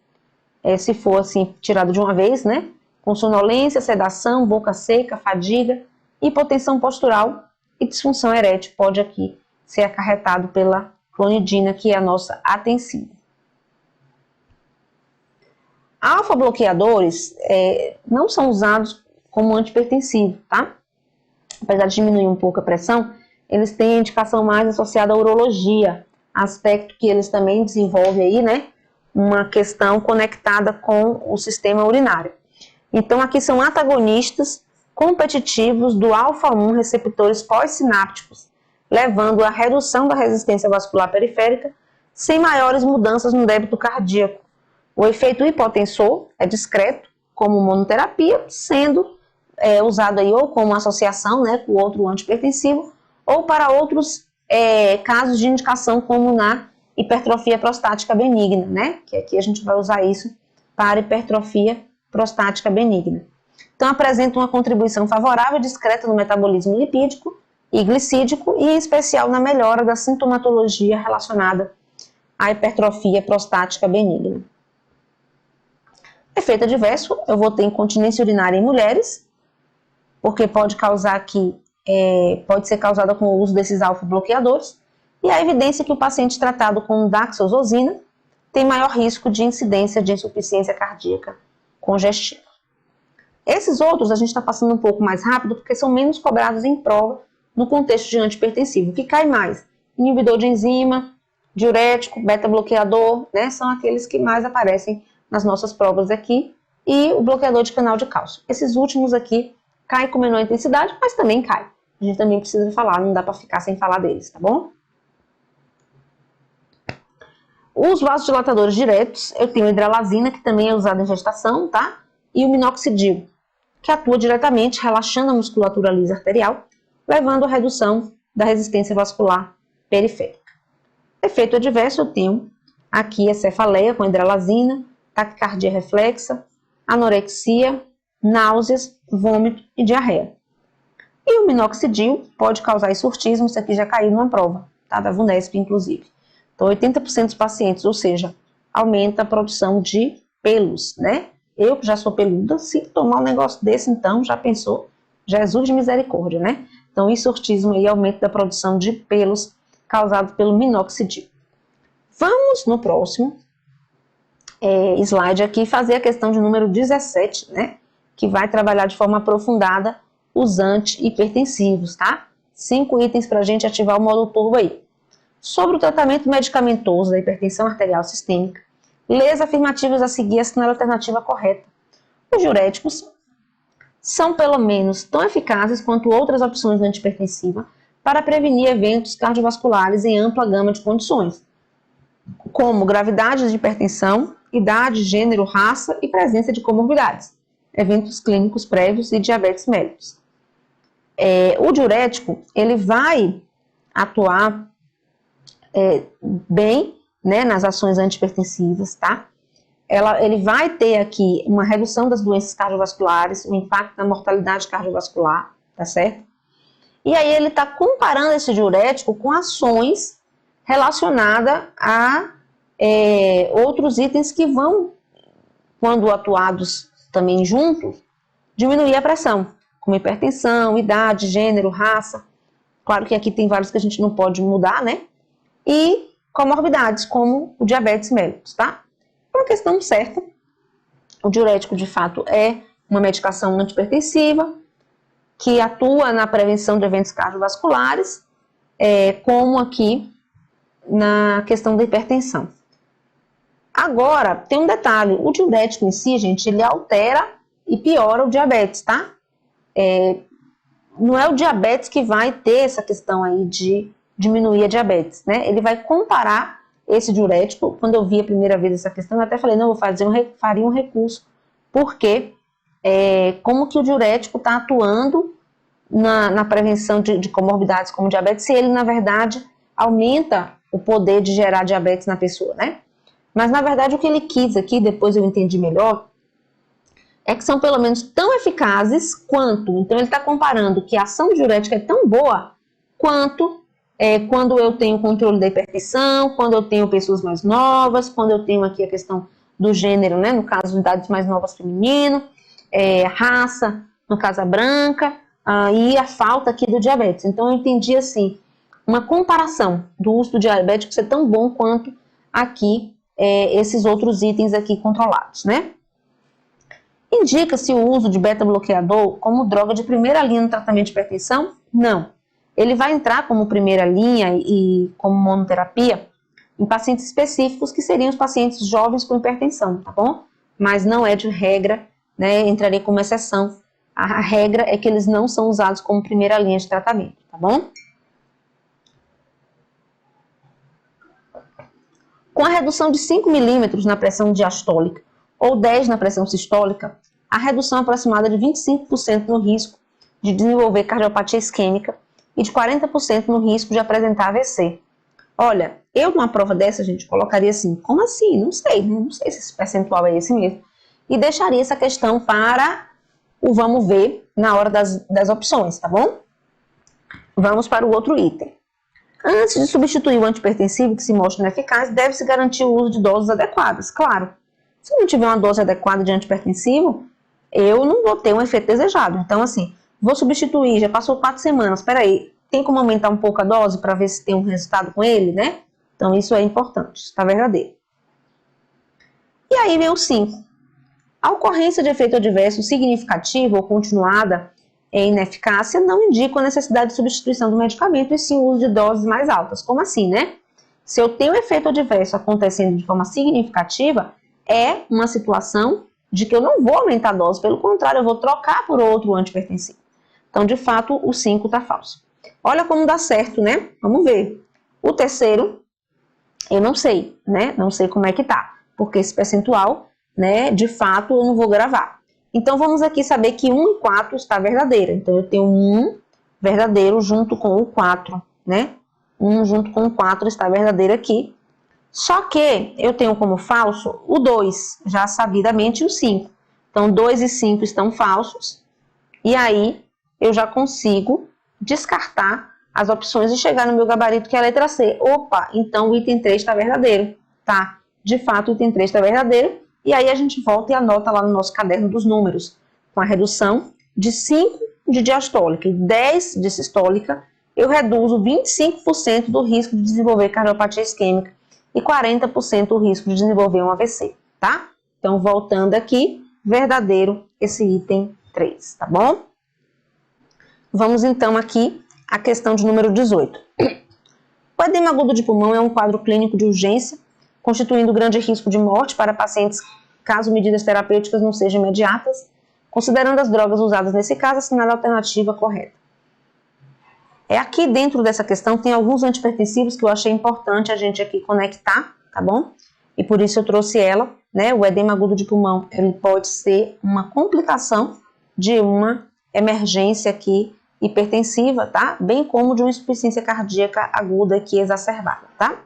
se for assim tirado de uma vez, né? Com sonolência, sedação, boca seca, fadiga, hipotensão postural e disfunção erétil pode aqui ser acarretado pela clonidina, que é a nossa atensina. Alfa-bloqueadores não são usados como antihipertensivo, tá? Apesar de diminuir um pouco a pressão, eles têm a indicação mais associada à urologia, aspecto que eles também desenvolvem aí, né? Uma questão conectada com o sistema urinário. Então, aqui são antagonistas competitivos do alfa-1 receptores pós-sinápticos, levando à redução da resistência vascular periférica sem maiores mudanças no débito cardíaco. O efeito hipotensor é discreto, como monoterapia, sendo usado aí ou como associação, né, com outro antihipertensivo, ou para outros casos de indicação como na hipertrofia prostática benigna, né? Que aqui a gente vai usar isso para hipertrofia prostática benigna. Então, apresenta uma contribuição favorável e discreta no metabolismo lipídico e glicídico, e em especial na melhora da sintomatologia relacionada à hipertrofia prostática benigna. Efeito adverso, eu vou ter incontinência urinária em mulheres, porque pode causar aqui, pode ser causada com o uso desses alfa-bloqueadores, e a evidência que o paciente tratado com daxososina tem maior risco de incidência de insuficiência cardíaca congestiva. Esses outros a gente está passando um pouco mais rápido, porque são menos cobrados em prova no contexto de antipertensivo. O que cai mais? Inibidor de enzima, diurético, beta-bloqueador, né? São aqueles que mais aparecem nas nossas provas aqui, e o bloqueador de canal de cálcio. Esses últimos aqui caem com menor intensidade, mas também caem. A gente também precisa falar, não dá para ficar sem falar deles, tá bom? Os vasodilatadores diretos, eu tenho a hidralazina, que também é usada em gestação, tá? E o minoxidil, que atua diretamente relaxando a musculatura lisa arterial, levando à redução da resistência vascular periférica. Efeito adverso, eu tenho aqui a cefaleia com hidralazina, taquicardia reflexa, anorexia, náuseas, vômito e diarreia. E o minoxidil pode causar surtismo, isso aqui já caiu numa prova, tá? Da VUNESP, inclusive. Então, 80% dos pacientes, ou seja, aumenta a produção de pelos, né? Eu, que já sou peluda, se tomar um negócio desse, então, já pensou? Jesus de misericórdia, né? Então, surtismo e aumento da produção de pelos causado pelo minoxidil. Vamos no próximo slide aqui fazer a questão de número 17, né? Que vai trabalhar de forma aprofundada os antihipertensivos, tá? 5 itens para a gente ativar o modo turbo aí. Sobre o tratamento medicamentoso da hipertensão arterial sistêmica, lê as afirmativas a seguir assinale a alternativa correta. Os diuréticos são pelo menos tão eficazes quanto outras opções antihipertensiva para prevenir eventos cardiovasculares em ampla gama de condições, como gravidade de hipertensão, idade, gênero, raça e presença de comorbidades, eventos clínicos prévios e diabetes mellitus. O diurético, ele vai atuar bem, né, nas ações antihipertensivas, tá? Ele vai ter aqui uma redução das doenças cardiovasculares, um impacto na mortalidade cardiovascular, tá certo? E aí ele está comparando esse diurético com ações relacionadas a outros itens que vão, quando atuados também juntos, diminuir a pressão, como hipertensão, idade, gênero, raça. Claro que aqui tem vários que a gente não pode mudar, né? E comorbidades, como o diabetes mellitus, tá? Uma questão certa, o diurético, de fato, é uma medicação antihipertensiva que atua na prevenção de eventos cardiovasculares, como aqui na questão da hipertensão. Agora, tem um detalhe, o diurético em si, gente, ele altera e piora o diabetes, tá? Não é o diabetes que vai ter essa questão aí de diminuir a diabetes, né? Ele vai comparar esse diurético. Quando eu vi a primeira vez essa questão, eu até falei, não, faria um recurso, porque como que o diurético está atuando na prevenção de comorbidades como diabetes, se ele, na verdade, aumenta o poder de gerar diabetes na pessoa, né? Mas, na verdade, o que ele quis aqui, depois eu entendi melhor, é que são pelo menos tão eficazes quanto, então ele está comparando que a ação diurética é tão boa quanto quando eu tenho controle da hipertensão, quando eu tenho pessoas mais novas, quando eu tenho aqui a questão do gênero, né, no caso de idades mais novas feminino, raça, no caso a branca, e a falta aqui do diabetes. Então eu entendi assim, uma comparação do uso do diabético ser tão bom quanto aqui esses outros itens aqui controlados, né? Indica-se o uso de beta-bloqueador como droga de primeira linha no tratamento de hipertensão? Não. Ele vai entrar como primeira linha e como monoterapia em pacientes específicos, que seriam os pacientes jovens com hipertensão, tá bom? Mas não é de regra, né? Entraria como exceção. A regra é que eles não são usados como primeira linha de tratamento, tá bom? Com a redução de 5 milímetros na pressão diastólica ou 10 na pressão sistólica, a redução aproximada de 25% no risco de desenvolver cardiopatia isquêmica e de 40% no risco de apresentar AVC. Olha, eu numa prova dessa, gente, colocaria assim, como assim? Não sei, né? Não sei se esse percentual é esse mesmo. E deixaria essa questão para o vamos ver na hora das opções, tá bom? Vamos para o outro item. Antes de substituir o antipertensivo que se mostra ineficaz, deve-se garantir o uso de doses adequadas. Claro, se eu não tiver uma dose adequada de antipertensivo, eu não vou ter um efeito desejado. Então, assim, vou substituir, já passou 4 semanas, peraí, tem como aumentar um pouco a dose para ver se tem um resultado com ele, né? Então, isso é importante, está verdadeiro. E aí vem o 5. A ocorrência de efeito adverso significativo ou continuada em ineficácia não indica a necessidade de substituição do medicamento e sim o uso de doses mais altas. Como assim, né? Se eu tenho efeito adverso acontecendo de forma significativa, é uma situação de que eu não vou aumentar a dose, pelo contrário, eu vou trocar por outro antipertensivo. Então, de fato, o 5 está falso. Olha como dá certo, né? Vamos ver. O terceiro, eu não sei, né? Não sei como é que tá, porque esse percentual, né, de fato, eu não vou gravar. Então, vamos aqui saber que 1 e 4 está verdadeiro. Então, eu tenho 1 verdadeiro junto com o 4, né? 1 junto com o 4 está verdadeiro aqui. Só que eu tenho como falso o 2, já sabidamente, e o 5. Então, 2 e 5 estão falsos. E aí, eu já consigo descartar as opções e chegar no meu gabarito, que é a letra C. Opa, então o item 3 está verdadeiro, tá? De fato, o item 3 está verdadeiro. E aí a gente volta e anota lá no nosso caderno dos números, com a redução de 5 de diastólica e 10 de sistólica, eu reduzo 25% do risco de desenvolver cardiopatia isquêmica e 40% o risco de desenvolver um AVC, tá? Então, voltando aqui, verdadeiro esse item 3, tá bom? Vamos então aqui à questão de número 18. O edema agudo de pulmão é um quadro clínico de urgência, constituindo grande risco de morte para pacientes caso medidas terapêuticas não sejam imediatas, considerando as drogas usadas nesse caso, assinale a alternativa correta. Aqui dentro dessa questão tem alguns antipertensivos que eu achei importante a gente aqui conectar, tá bom? E por isso eu trouxe ela, né? O edema agudo de pulmão, ele pode ser uma complicação de uma emergência aqui hipertensiva, tá? Bem como de uma insuficiência cardíaca aguda aqui exacerbada, tá?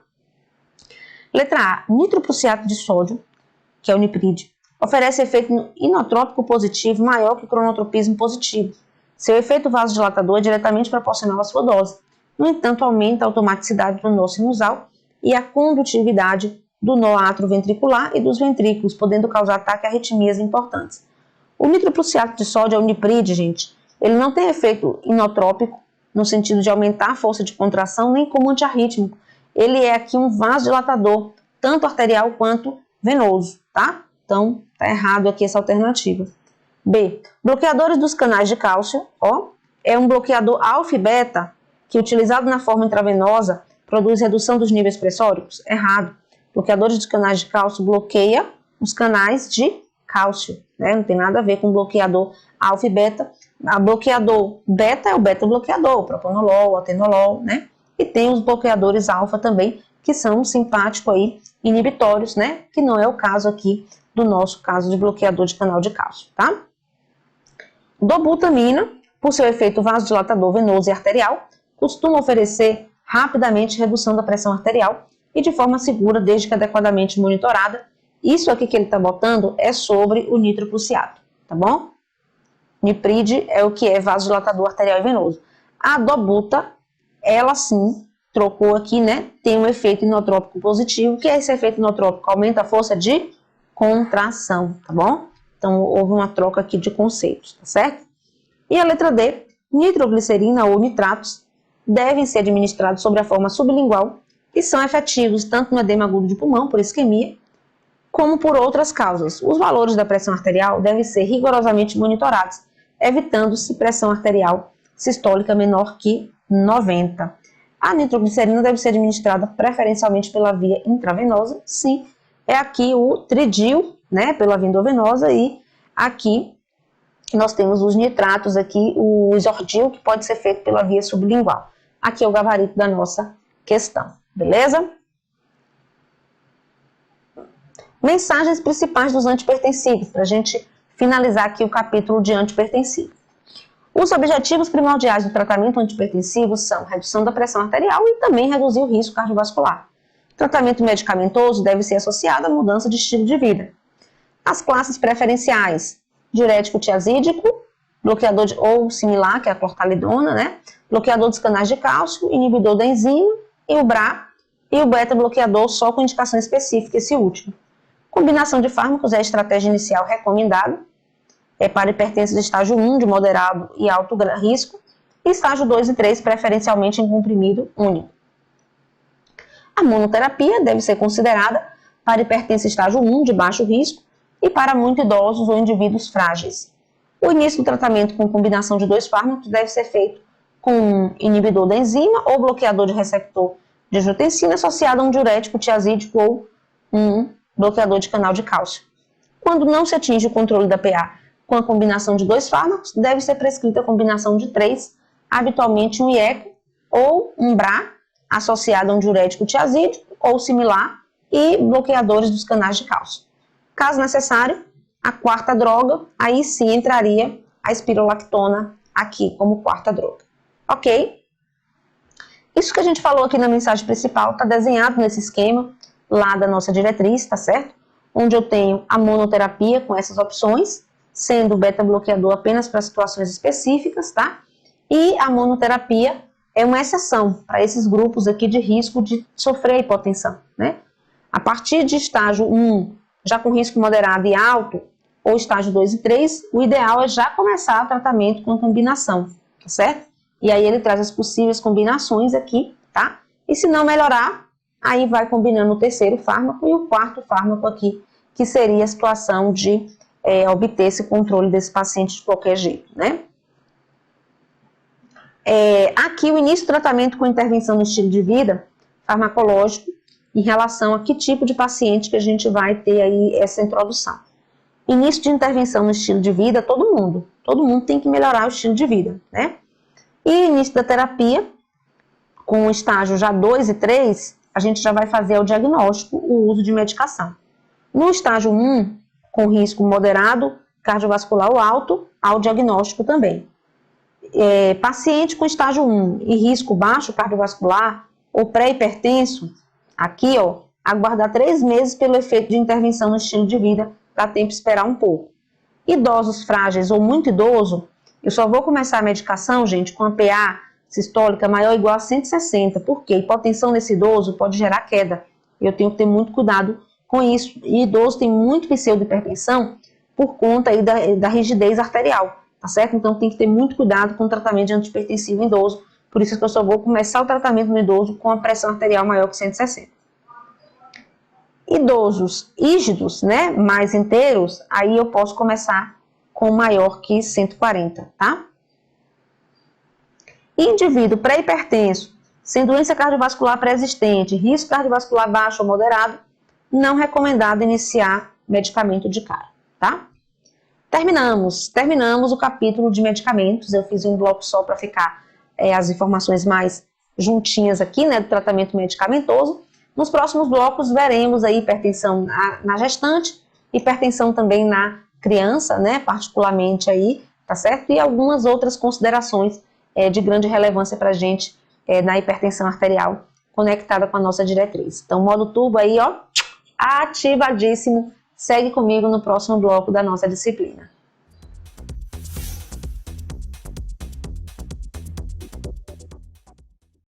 Letra A, nitroprusiato de sódio, que é o nipride, oferece efeito inotrópico positivo maior que o cronotropismo positivo. Seu efeito vasodilatador é diretamente proporcional à sua dose. No entanto, aumenta a automaticidade do nó sinusal e a condutividade do nó atroventricular e dos ventrículos, podendo causar ataque a arritmias importantes. O nitroprusiato de sódio é o nipride, gente. Ele não tem efeito inotrópico, no sentido de aumentar a força de contração, nem como antiarrítmico. Ele é aqui um vasodilatador, tanto arterial quanto venoso, tá? Então, tá errado aqui essa alternativa. B. Bloqueadores dos canais de cálcio, ó, é um bloqueador alfa e beta que, utilizado na forma intravenosa, produz redução dos níveis pressóricos? Errado. Bloqueadores dos canais de cálcio bloqueia os canais de cálcio, né? Não tem nada a ver com bloqueador alfa e beta. A bloqueador beta é o beta-bloqueador, o propanolol, o atenolol, né? E tem os bloqueadores alfa também, que são simpático aí, inibitórios, né? Que não é o caso aqui do nosso caso de bloqueador de canal de cálcio, tá? Dobutamina, por seu efeito vasodilatador venoso e arterial, costuma oferecer rapidamente redução da pressão arterial e de forma segura, desde que adequadamente monitorada. Isso aqui que ele está botando é sobre o nitroprusiato, tá bom? Nipride é o que é vasodilatador arterial e venoso. A dobuta, ela sim, trocou aqui, né? Tem um efeito inotrópico positivo. O que é esse efeito inotrópico? Aumenta a força de contração, tá bom? Então, houve uma troca aqui de conceitos, tá certo? E a letra D, nitroglicerina ou nitratos devem ser administrados sobre a forma sublingual e são efetivos tanto no edema agudo de pulmão, por isquemia, como por outras causas. Os valores da pressão arterial devem ser rigorosamente monitorados, evitando-se pressão arterial sistólica menor que 90. A nitroglicerina deve ser administrada preferencialmente pela via intravenosa, sim, é aqui o tridil, né, pela via endovenosa, e aqui nós temos os nitratos aqui, o isordil, que pode ser feito pela via sublingual. Aqui é o gabarito da nossa questão, beleza? Mensagens principais dos antipertensivos, para a gente finalizar aqui o capítulo de antipertensivos. Os objetivos primordiais do tratamento antihipertensivo são redução da pressão arterial e também reduzir o risco cardiovascular. O tratamento medicamentoso deve ser associado à mudança de estilo de vida. As classes preferenciais: diurético tiazídico, bloqueador ou similar, que é a clortalidona, né? Bloqueador dos canais de cálcio, inibidor da enzima, e o BRA, e o beta-bloqueador só com indicação específica, esse último. Combinação de fármacos é a estratégia inicial recomendada, para hipertensão de estágio 1, de moderado e alto risco, e estágio 2 e 3, preferencialmente em comprimido único. A monoterapia deve ser considerada para hipertensão estágio 1, de baixo risco, e para muito idosos ou indivíduos frágeis. O início do tratamento com combinação de 2 fármacos deve ser feito com um inibidor da enzima ou bloqueador de receptor de angiotensina associado a um diurético tiazídico ou um bloqueador de canal de cálcio. Quando não se atinge o controle da PA com a combinação de 2 fármacos, deve ser prescrita a combinação de 3, habitualmente um IECA ou um BRA, associado a um diurético tiazídico ou similar, e bloqueadores dos canais de cálcio. Caso necessário, a quarta droga, aí sim entraria a espirolactona aqui como quarta droga. Ok? Isso que a gente falou aqui na mensagem principal está desenhado nesse esquema lá da nossa diretriz, tá certo? Onde eu tenho a monoterapia com essas opções, sendo o beta-bloqueador apenas para situações específicas, tá? E a monoterapia é uma exceção para esses grupos aqui de risco de sofrer hipotensão, né? A partir de estágio 1, já com risco moderado e alto, ou estágio 2 e 3, o ideal é já começar o tratamento com combinação, tá certo? E aí ele traz as possíveis combinações aqui, tá? E se não melhorar, aí vai combinando o terceiro fármaco e o quarto fármaco aqui, que seria a situação de obter esse controle desse paciente de qualquer jeito, né? Aqui o início do tratamento com intervenção no estilo de vida farmacológico em relação a que tipo de paciente que a gente vai ter aí essa introdução. Início de intervenção no estilo de vida, todo mundo tem que melhorar o estilo de vida, né? E início da terapia, com o estágio já 2 e 3, a gente já vai fazer o diagnóstico, o uso de medicação. No estágio 1, com risco moderado, cardiovascular ou alto, há o diagnóstico também. Paciente com estágio 1 e risco baixo cardiovascular ou pré-hipertenso, aqui, ó, aguardar 3 meses pelo efeito de intervenção no estilo de vida, dá tempo de esperar um pouco. Idosos frágeis ou muito idoso, eu só vou começar a medicação, gente, com a PA sistólica maior ou igual a 160, porque hipotensão nesse idoso pode gerar queda. Eu tenho que ter muito cuidado com isso. E idoso tem muito pseudohipertensão por conta aí da rigidez arterial, tá certo? Então tem que ter muito cuidado com o tratamento de antihipertensivo em idoso. Por isso que eu só vou começar o tratamento no idoso com a pressão arterial maior que 160. Idosos rígidos, né, mais inteiros, aí eu posso começar com maior que 140, tá? Indivíduo pré-hipertenso, sem doença cardiovascular pré-existente, risco cardiovascular baixo ou moderado, não recomendado iniciar medicamento de cara, tá? Terminamos o capítulo de medicamentos. Eu fiz um bloco só para ficar as informações mais juntinhas aqui, né, do tratamento medicamentoso. Nos próximos blocos veremos aí hipertensão na gestante, hipertensão também na criança, né, particularmente aí, tá certo? E algumas outras considerações de grande relevância para a gente na hipertensão arterial conectada com a nossa diretriz. Então, modo turbo aí, ó, ativadíssimo. Segue comigo no próximo bloco da nossa disciplina.